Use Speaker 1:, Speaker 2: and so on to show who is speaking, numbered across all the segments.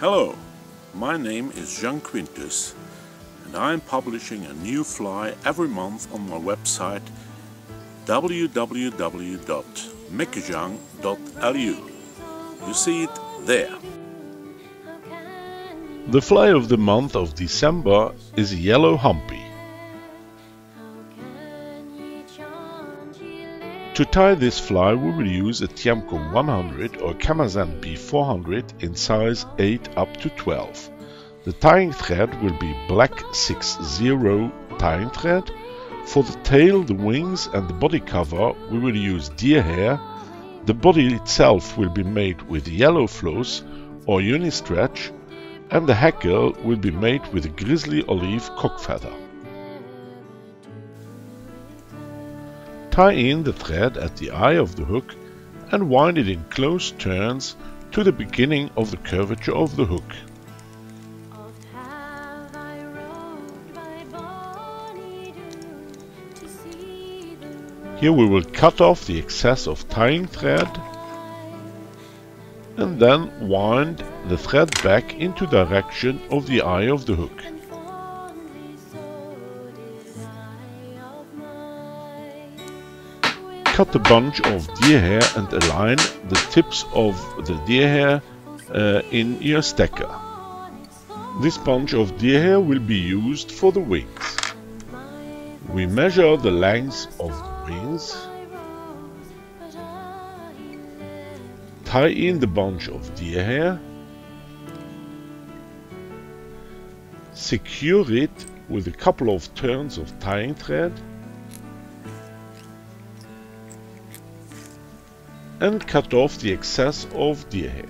Speaker 1: Hello, my name is Quintus and I am publishing a new fly every month on my website www.meckejang.lu. You see it there.
Speaker 2: The fly of the month of December is a yellow humpy. To tie this fly we will use a Tiemco 100 or Camazan B400 in size 8 up to 12. The tying thread will be black 60 tying thread. For the tail, the wings and the body cover we will use deer hair. The body itself will be made with yellow floss or uni-stretch, and the hackle will be made with a grizzly olive cock feather. Tie in the thread at the eye of the hook and wind it in close turns to the beginning of the curvature of the hook. Here we will cut off the excess of tying thread and then wind the thread back into direction of the eye of the hook. Cut a bunch of deer hair and align the tips of the deer hair in your stacker. This bunch of deer hair will be used for the wings. We measure the length of the wings, tie in the bunch of deer hair, secure it with a couple of turns of tying thread, and cut off the excess of deer hair.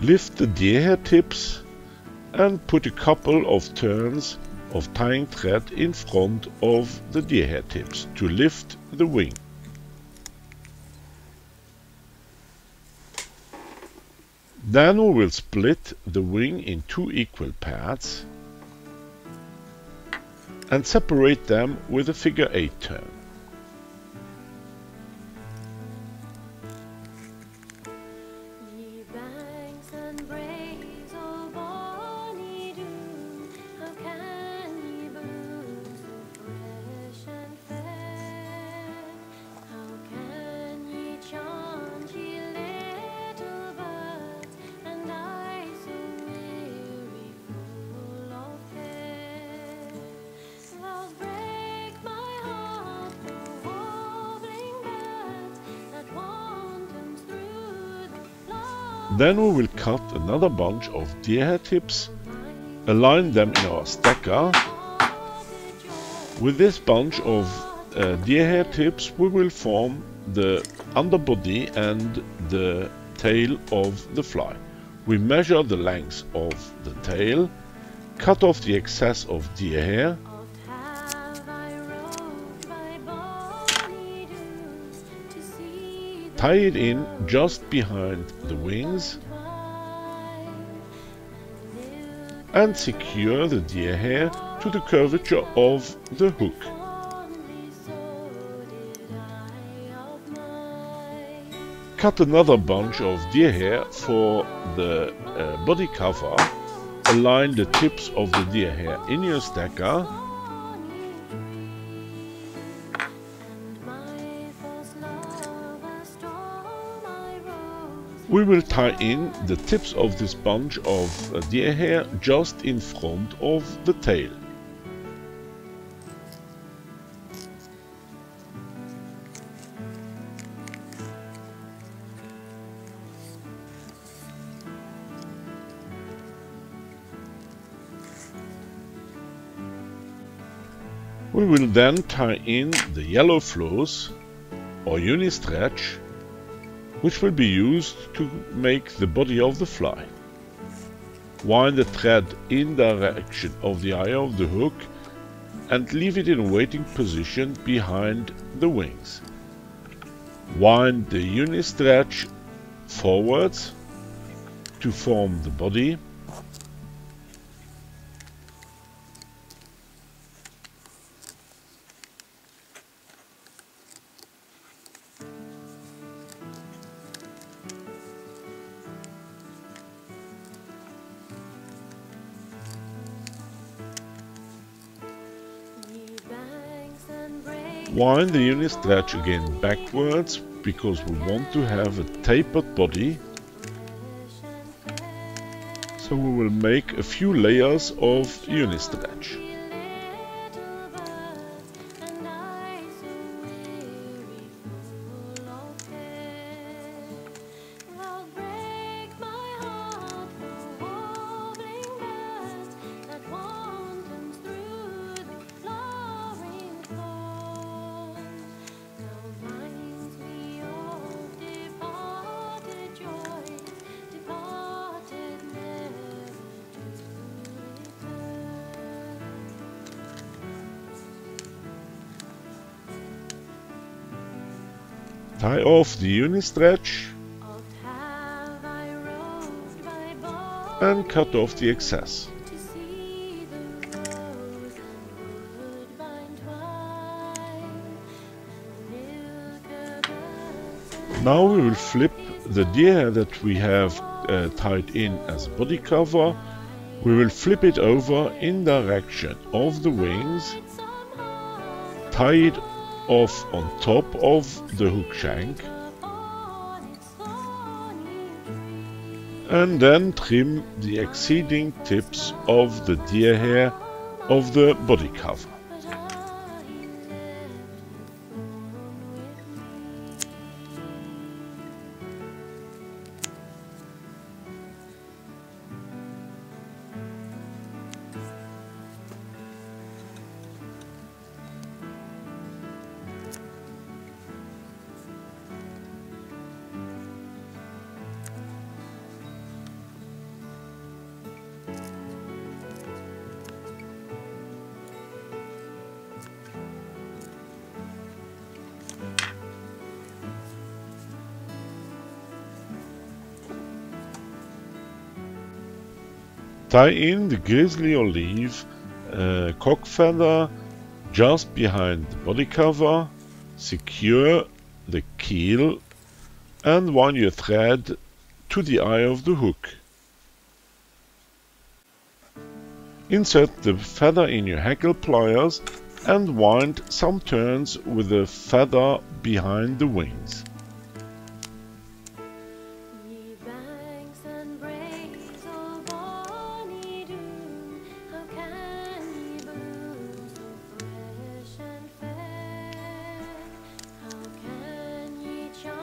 Speaker 2: Lift the deer hair tips and put a couple of turns of tying thread in front of the deer hair tips to lift the wing. Then we will split the wing in 2 equal parts and separate them with a figure 8 turn. Then we will cut another bunch of deer hair tips, align them in our stacker. With this bunch of deer hair tips we will form the underbody and the tail of the fly. We measure the length of the tail, cut off the excess of deer hair, tie it in just behind the wings and secure the deer hair to the curvature of the hook. Cut another bunch of deer hair for the body cover. Align the tips of the deer hair in your stacker. We will tie in the tips of this bunch of deer hair just in front of the tail. We will then tie in the yellow floss or uni-stretch, which will be used to make the body of the fly. Wind the thread in direction of the eye of the hook and leave it in waiting position behind the wings. Wind the uni-stretch forwards to form the body. Wind the uni-stretch again backwards, because we want to have a tapered body. So we will make a few layers of uni-stretch. Tie off the uni-stretch and cut off the excess. Now we will flip the deer that we have tied in as a body cover. We will flip it over in direction of the wings, tie it off on top of the hook shank, and then trim the exceeding tips of the deer hair of the body cover. Tie in the grizzly olive cock feather just behind the body cover, secure the keel and wind your thread to the eye of the hook. Insert the feather in your hackle pliers and wind some turns with the feather behind the wings.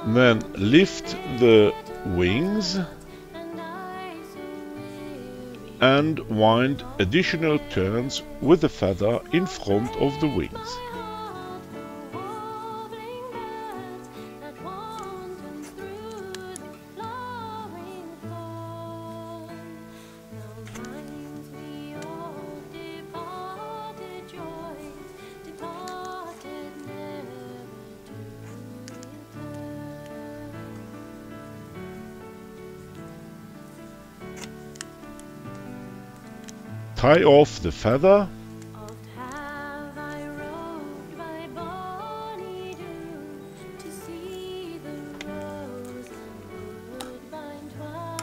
Speaker 2: Then lift the wings and wind additional turns with the feather in front of the wings. Tie off the feather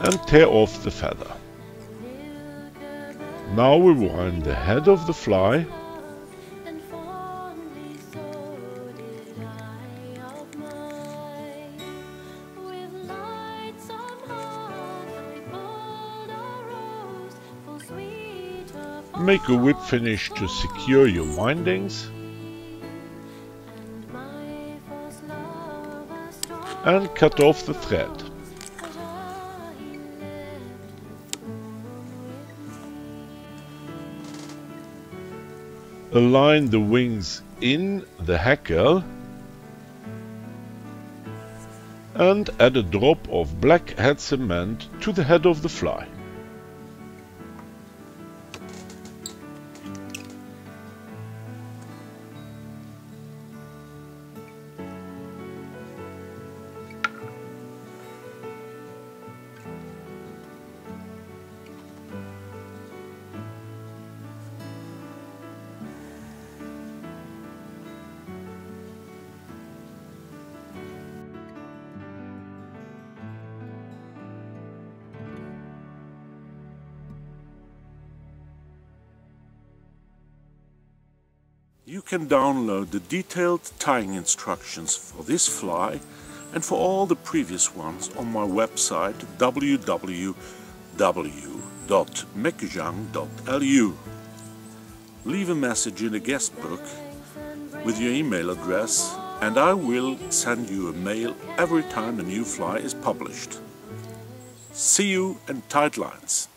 Speaker 2: and tear off the feather. Now we wind the head of the fly make a whip finish to secure your windings and cut off the thread. Align the wings in the hackle and add a drop of black head cement to the head of the fly.
Speaker 1: You can download the detailed tying instructions for this fly and for all the previous ones on my website www.meckejang.lu. Leave a message in the guest book with your email address and I will send you a mail every time a new fly is published. See you and tight lines!